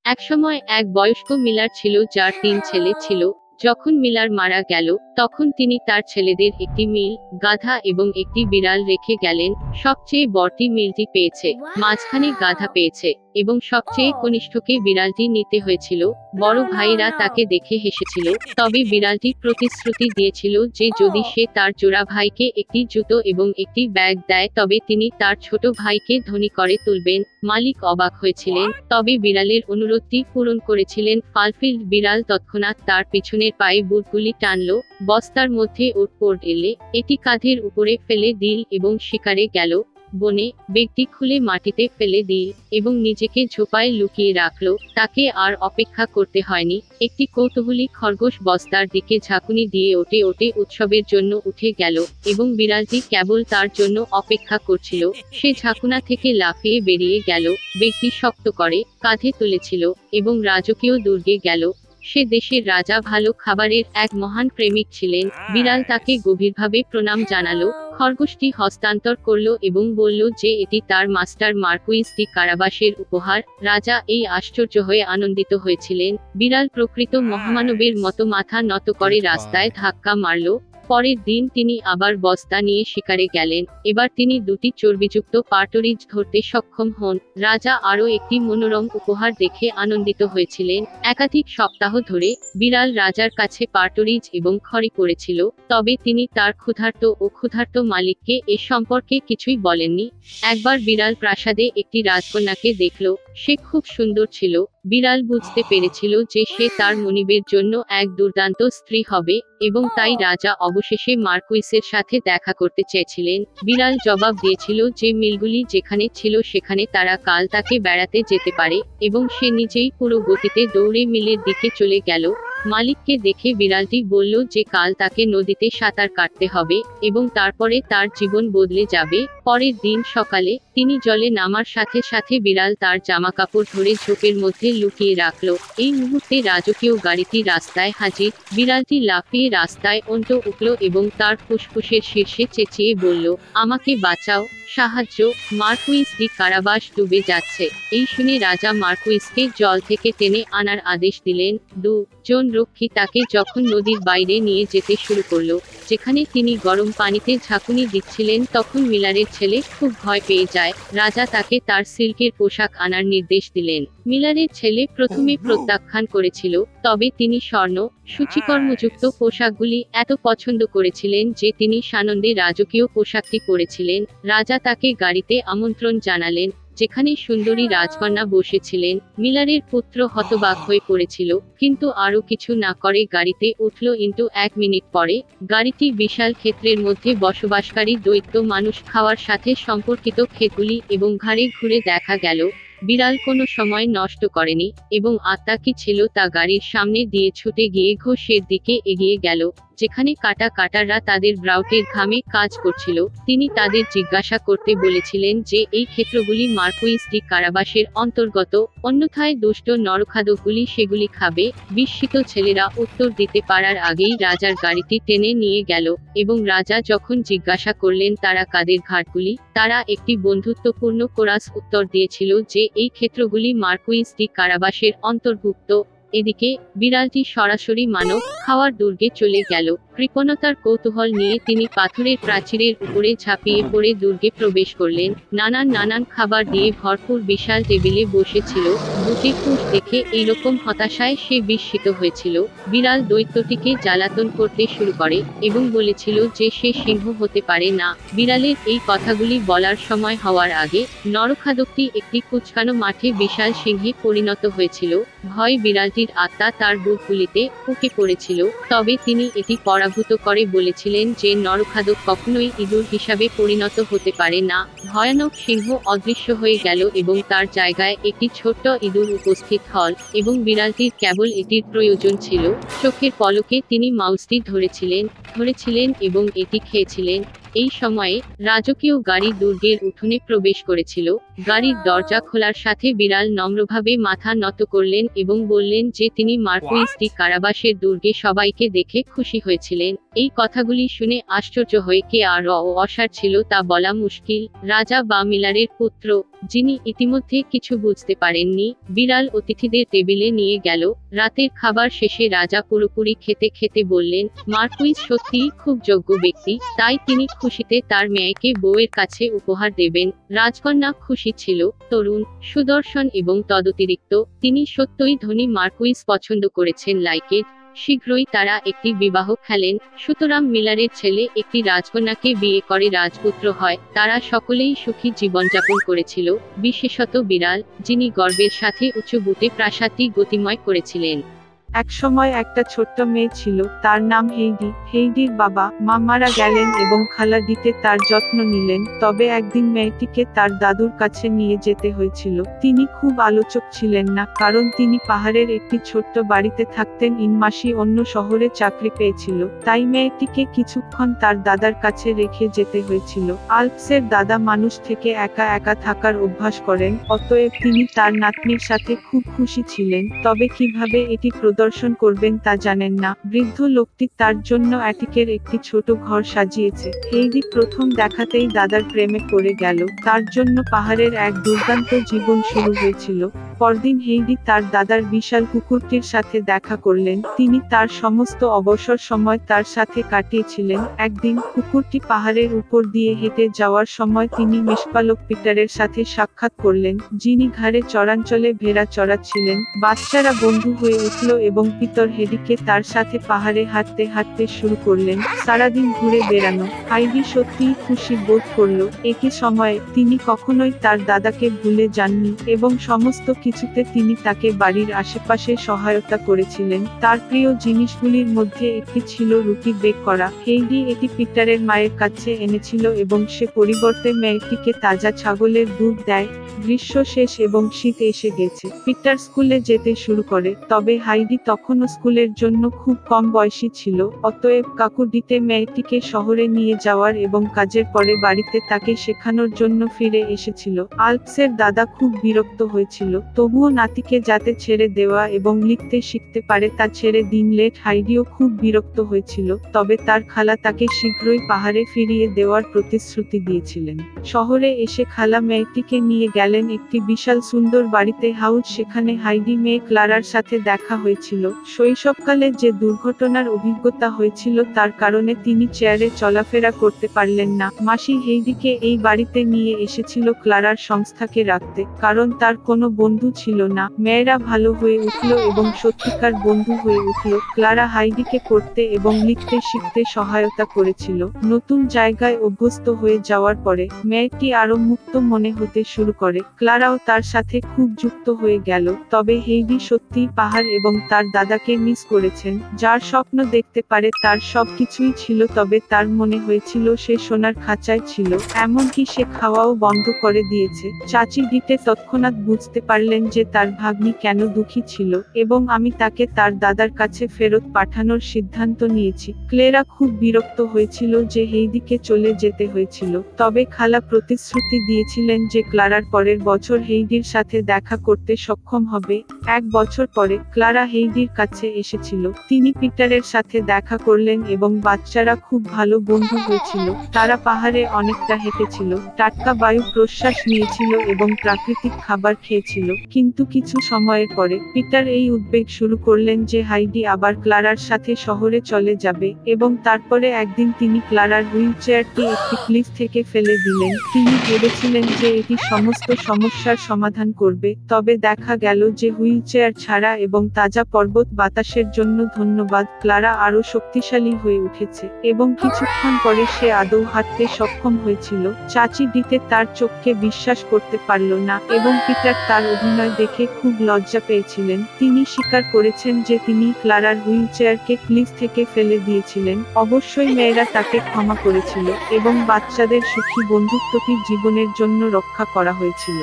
একসময় এক বয়স্ক মিলার ছিল যার ৩ ছেলে ছিল। যখন মিলার মারা গেল, তখন তিনি তার ছেলেদের একটি মিল, গাধা এবং একটি বিড়াল রেখে গেলেন। সবচেয়ে বড়টি মিলটি পেয়েছে, মাঝখানে গাধা পেয়েছে, এবং সবচেয়ে কনিষ্ঠকে বিড়ালটি নিতে হয়েছিল। বড় ভাইরা তাকে দেখে হেসেছিল, তবে বিড়ালটি প্রতিশ্রুতি দিয়েছিল যে যদি সে তার জোড়া ভাইকে একটি জুতো এবং একটি ব্যাগ দেয় তবে তিনি তার ছোট ভাইকে ধনী করে তুলবেন। মালিক অবাক হয়েছিলেন, তবে বিড়ালের অনুরোধটি পূরণ করেছিলেন। ফালফিল্ড বিড়াল তৎক্ষণাৎ তার পিছনের পায়ে বুটগুলি টানল, বস্তার মধ্যে ওট এলে এটি কাঁধের উপরে ফেলে দিল এবং শিকারে গেল। বনে ব্যাগটি খুলে মাটিতে ফেলে দিল এবং নিজেকে ঝোপায় লুকিয়ে রাখল। তাকে আর অপেক্ষা করতে হয়নি। একটি কৌতূহলী খরগোশ বস্তার দিকে ঝাঁকুনি দিয়ে ওটে ওটে উৎসবের জন্য উঠে গেল এবং বিড়ালটি কেবল তার জন্য অপেক্ষা করছিল। সে ঝাঁকুনা থেকে লাফিয়ে বেরিয়ে গেল, ব্যাগটি শক্ত করে কাঁধে তুলেছিল এবং রাজকীয় দুর্গে গেল। সে দেশের রাজা ভালো খাবারের এক মহান প্রেমিক ছিলেন। বিড়াল তাকে গভীরভাবে প্রণাম জানালো। খরগোশটি হস্তান্তর করল এবং বলল যে এটি তার মাস্টার মার্কুইস ডি কারাবাসের উপহার। রাজা এই আশ্চর্য হয়ে আনন্দিত হয়েছিলেন। বিড়াল প্রকৃত মহামানবের মতো মাথা নত করে রাস্তায় ধাক্কা মারল। পরের দিন তিনি আবার বস্তা নিয়ে শিকারে গেলেন। এবার তিনি দুটি চর্বিযুক্ত পার্টরিজ ধরতে সক্ষম হন। রাজা আরও একটি মনোরম উপহার দেখে আনন্দিত হয়েছিলেন। একাধিক সপ্তাহ ধরে বিড়াল রাজার কাছে পার্টরিজ এবং খড়ি করেছিল, তবে তিনি তার ক্ষুধার্ত মালিককে এ সম্পর্কে কিছুই বলেননি। একবার বিড়াল প্রাসাদে একটি রাজকন্যাকে দেখল। সে খুব সুন্দর ছিল। বিড়াল বুঝতে পেরেছিল যে সে তার মনিবের জন্য এক দুর্দান্ত স্ত্রী হবে, এবং তাই রাজা অবশেষে মার্কুইসের সাথে দেখা করতে চেয়েছিলেন। বিড়াল জবাব দিয়েছিল যে মিলগুলি যেখানে ছিল সেখানে তারা কাল তাকে বেড়াতে যেতে পারে, এবং সে নিজেই পুরো গতিতে দৌড়ে মিলের দিকে চলে গেল। মালিককে দেখে বিড়ালটি বলল যে কাল তাকে নদীতে সাঁতার কাটতে হবে এবং তারপরে তার জীবন বদলে যাবে। পরের দিন সকালে তিনি জলে নামার সাথে সাথে বিড়াল তার জামাকাপড় ধরে ঝোপের মধ্যে লুকিয়ে রাখল। এই মুহূর্তে রাজকীয় গাড়িটি রাস্তায় হাজির। বিড়ালটি লাফিয়ে রাস্তায় উঠল এবং তার ফুসফুসের শীর্ষে চেঁচিয়ে বলল, আমাকে বাঁচাও, সাহায্য, মার্কুইস ডি কারাবাস ডুবে যাচ্ছে। এই শুনে রাজা মার্কুইসকে জল থেকে টেনে আনার আদেশ দিলেন। জন রক্ষী তাকে যখন নদীর বাইরে নিয়ে যেতে শুরু করলো, যেখানে তিনি গরম পানিতে ঝাঁকুনি দিচ্ছিলেন, তখন মিলারের ছেলে খুব ভয় পেয়ে যায়। রাজা তাকে তার সিল্কের পোশাক আনার নির্দেশ দিলেন। মিলারের ছেলে প্রথমে প্রত্যাখ্যান করেছিল, তবে তিনি স্বর্ণ সূচিকর্মযুক্ত পোশাকগুলি এত পছন্দ করেছিলেন যে তিনি সানন্দে রাজকীয় পোশাকটি পরেছিলেন। রাজা তাকে গাড়িতে আমন্ত্রণ জানালেন, যেখানে সুন্দরী রাজকন্যা বসেছিলেন। মিলারের পুত্র হতবাক হয়ে পড়েছিল, কিন্তু আরও কিছু না করে গাড়িতে উঠল। 1 মিনিট পরে গাড়িটি বিশাল ক্ষেত্রের মধ্যে বসবাসকারী দৈত্য মানুষ খাওয়ার সাথে সম্পর্কিত ক্ষেতগুলি এবং ঘাড়ে ঘুরে দেখা গেল। বিড়াল কোনো সময় নষ্ট করেনি এবং আত্মা কি ছিল তা গাড়ির সামনে দিয়ে ছুটে গিয়ে ঘোষের দিকে এগিয়ে গেল, যেখানে কাটাররা তাদের ব্রাউটের ঘামে কাজ করছিল। তিনি তাদের জিজ্ঞাসা করতে বলেছিলেন যে এই ক্ষেত্রগুলি মার্কুইস ডি কারাবাসের অন্তর্গত, অন্যথায় দুষ্ট নরখাদকগুলি সেগুলি খাবে। বিস্মিত ছেলেরা উত্তর দিতে পারার আগেই রাজার গাড়িটি টেনে নিয়ে গেল, এবং রাজা যখন জিজ্ঞাসা করলেন তারা কাদের ঘাটগুলি, তারা একটি বন্ধুত্বপূর্ণ কোরাস উত্তর দিয়েছিল যে এই ক্ষেত্রগুলি মার্কুইস ডি কারাবাসের অন্তর্ভুক্ত। এদিকে বিড়ালটি সরাসরি মানব খাওয়ার দুর্গে চলে গেল। কৃপণতার কৌতূহল নিয়ে তিনি পাথরের প্রাচীরের উপরে ঝাঁপিয়ে পড়ে দুর্গে প্রবেশ করলেন। নানান খাবার দিয়ে ভরপুর বিশাল টেবিলে বসেছিল। দুটি কুশ দেখে এইরকম হতাশায় সে বিস্মিত হয়েছিল। বিড়াল দৈত্যটিকে জ্বালাতন করতে শুরু করে এবং বলেছিল যে সে সিংহ হতে পারে না। বিড়ালের এই কথাগুলি বলার সময় হওয়ার আগে নরখাদকটি একটি কুচকানো মাঠে বিশাল সিংহে পরিণত হয়েছিল। ভয় বিড়ালটির আত্মা তার বুকগুলিতে উঠে পড়েছিল, তবে তিনি এটি পরাভূত করে বলেছিলেন যে নরখাদক কখনোই ইঁদুর হিসাবে পরিণত হতে পারে না। ভয়ানক সিংহ অদৃশ্য হয়ে গেল এবং তার জায়গায় একটি ছোট্ট ইঁদুর উপস্থিত হল, এবং বিড়ালটির কেবল এটির প্রয়োজন ছিল। চোখের পলকে তিনি মাউসটি ধরেছিলেন এবং এটি খেয়েছিলেন। এই সময়ে রাজকীয় গাড়ি দুর্গের উঠোনে প্রবেশ করেছিল। গাড়ির দরজা খোলার সাথে বিড়াল নম্রভাবে মাথা নত করলেন এবং বললেন যে তিনি মার্কুইস ডি কারাবাসের দুর্গে সবাইকে দেখে খুশি হয়েছিলেন। এই কথাগুলি শুনে আশ্চর্য হয়ে কে আর অসার ছিল তা বলা মুশকিল। রাজা বা মিলারের পুত্র, যিনি ইতিমধ্যে কিছু বুঝতে পারেননি, বিড়াল অতিথিদের টেবিলে নিয়ে গেল। রাতের খাবার শেষে রাজা পুরোপুরি খেতে খেতে বললেন, মার্কুইস সত্যিই খুব যোগ্য ব্যক্তি, তাই তিনি খুশিতে তার মেয়েকে বউয়ের কাছে উপহার দেবেন। রাজকন্যা খুশি ছিল, তরুণ, সুদর্শন এবং তদতিরিক্ত তিনি সত্যই ধনী মার্কুইস পছন্দ করেছেন লাইকেট। শীঘ্রই তারা একটি বিবাহ খেলেন। সুতরাং মিলারের ছেলে একটি রাজকন্যাকে বিয়ে করে রাজপুত্র হয়। তারা সকলেই সুখী জীবনযাপন করেছিল, বিশেষত বিড়াল, যিনি গর্বের সাথে উঁচু বুটে প্রাসাদটি গতিময় করেছিলেন। একসময় একটা ছোট্ট মেয়ে ছিল, তার নাম হেইডি। হেইডির বাবা মা মারা গেলেন এবং খালা ডিতে তার যত্ন নিলেন। তবে একদিন মেয়েটিকে তার দাদুর কাছে নিয়ে যেতে হয়েছিল। তিনি খুব আলোচক ছিলেন না, কারণ তিনি পাহাড়ের একটি ছোট্ট বাড়িতে থাকতেন। ইনমাসি অন্য শহরে চাকরি পেয়েছিল, তাই মেয়েটিকে কিছুক্ষণ তার দাদার কাছে রেখে যেতে হয়েছিল। আল্পসের দাদা মানুষ থেকে একা একা থাকার অভ্যাস করেন, অতএব তিনি তার নাতনির সাথে খুব খুশি ছিলেন। তবে কিভাবে এটি প্রদর্শন করবেন তা জানেন না। বৃদ্ধ লোকটি তার জন্য অ্যাটিকের একটি ছোট ঘর সাজিয়েছে। হেইডি প্রথম দেখাতেই দাদার প্রেমে পড়ে গেল। তার জন্য পাহাড়ের এক দুর্দান্ত জীবন শুরু হয়েছিল। পরদিন হেইডি তার দাদার বিশাল কুকুরটির সাথে দেখা করলেন। তিনি তার সমস্ত অবসর সময় তার সাথে কাটিয়েছিলেন। একদিন কুকুরটি পাহাড়ের উপর দিয়ে হেঁটে যাওয়ার সময় তিনি মেষপালক পিটারের সাথে সাক্ষাৎ করলেন, যিনি ঘাড়ে চরাঞ্চলে ভেড়া চড়াচ্ছিলেন। বাচ্চারা বন্ধু হয়ে উঠল এবং পিতর হেইডিকে তার সাথে পাহাড়ে হাঁটতে হাঁটতে শুরু করলেন, সারাদিন ঘুরে বেড়ানো। হাইডি সত্যিই খুশি বোধ করল। একই সময়ে তিনি কখনোই তার দাদাকে ভুলে যাননি এবং সমস্ত কিছুতে তিনি তাকে বাড়ির আশেপাশে সহায়তা করেছিলেন। তার প্রিয় জিনিসগুলির মধ্যে একটি ছিল রুটি বেক করা। হেইডি এটি পিটারের মায়ের কাছে এনেছিল এবং সে পরিবর্তে মেয়েটিকে তাজা ছাগলের দুধ দেয়। গ্রীষ্ম শেষ এবং শীত এসে গেছে। পিটার স্কুলে যেতে শুরু করে, তবে হাইডি তখনও স্কুলের জন্য খুব কম বয়সী ছিল। অতএব কাকু ডিতে মেয়েটিকে শহরে নিয়ে যাওয়ার এবং কাজের পরে বাড়িতে তাকে শেখানোর জন্য ফিরে এসেছিল। আল্পসের দাদা খুব বিরক্ত হয়েছিল, তবুও নাতিকে যাতে ছেড়ে দেওয়া এবং লিখতে শিখতে পারে তা ছেড়ে দিন লেট। হাইডিও খুব বিরক্ত হয়েছিল, তবে তার খালা তাকে শীঘ্রই পাহাড়ে ফিরিয়ে দেওয়ার প্রতিশ্রুতি দিয়েছিলেন। শহরে এসে খালা মেয়েটিকে নিয়ে গেলেন একটি বিশাল সুন্দর বাড়িতে হাউস। সেখানে হাইডি মেয়ে ক্লারার সাথে দেখা হয়েছিল। শৈশবকালে যে দুর্ঘটনার অভিজ্ঞতা হয়েছিল তার কারণে তিনি চেয়ারে চলাফেরা করতে পারলেন না। মাসি হেইডিকে এই বাড়িতে নিয়ে এসেছিল ক্লারার সংস্থাকে রাখতে, কারণ তার কোনো বন্ধু ছিল না। মেয়েরা ভালো হয়ে উঠল এবং সত্যিকার বন্ধু হয়ে উঠল। ক্লারা হাইডিকে পড়তে এবং লিখতে শিখতে সহায়তা করেছিল। নতুন জায়গায় অভ্যস্ত হয়ে যাওয়ার পরে মেয়েটি আরো মুক্ত মনে হতে শুরু করে। ক্লারাও তার সাথে খুব যুক্ত হয়ে গেল। তবে হেইডি সত্যিই পাহাড় এবং তার দাদাকে মিস করেছেন। যার স্বপ্ন দেখতে পারে তার সবকিছুই ছিল, তবে তার মনে হয়েছিল সে সোনার খাঁচায় ছিল। এমনকি সে খাওয়াও বন্ধ করে দিয়েছে। চাচি ডিতে তৎক্ষণাৎ বুঝতে পারলেন যে তার ভাগ্নি কেন দুঃখী ছিল এবং আমি তাকে তার দাদার কাছে ফেরত পাঠানোর সিদ্ধান্ত নিয়েছি। ক্লেরা খুব বিরক্ত হয়েছিল যে হেইডিকে চলে যেতে হয়েছিল, তবে খালা প্রতিশ্রুতি দিয়েছিলেন যে ক্লারার পরের বছর হেইডির সাথে দেখা করতে সক্ষম হবে। এক বছর পরে ক্লারা হেইডির কাছে এসেছিল। তিনি পিটারের সাথে দেখা করলেন এবং বাচ্চারা খুব ভালো বন্ধু হয়েছিল। তারা পাহাড়ে অনেকটা হেঁটেছিল, টাটকা বায়ু প্রশ্বাস নিয়েছিল এবং প্রাকৃতিক খাবার খেয়েছিল। কিন্তু কিছু সময়ের পরে পিটার এই উদ্বেগ শুরু করলেন যে হাইডি আবার ক্লারার সাথে শহরে চলে যাবে এবং তারপরে একদিন তিনি ক্লারার হুইলচেয়ারটি একটি ক্লিফ থেকে ফেলে দিলেন। তিনি ভেবেছিলেন যে এটি সমস্ত সমস্যার সমাধান করবে, তবে দেখা গেল যে হুইলচেয়ার ছাড়া এবং তাজা পর্বত বাতাসের জন্য ধন্যবাদ ক্লারা আরো শক্তিশালী হয়ে উঠেছে এবং কিছুক্ষণ পরে সে আদৌ হাঁটতে সক্ষম হয়েছিল। চাচি ডিতে তার চোখকে বিশ্বাস করতে পারল না এবং পিটার তার অভিনয় দেখে খুব লজ্জা পেয়েছিলেন। তিনি স্বীকার করেছেন যে তিনি ক্লারার হুইলচেয়ারকে ক্লিফ থেকে ফেলে দিয়েছিলেন। অবশ্যই মেয়েরা তাকে ক্ষমা করেছিল এবং বাচ্চাদের সুখী বন্ধুত্বটি জীবনের জন্য রক্ষা করা হয়েছিল।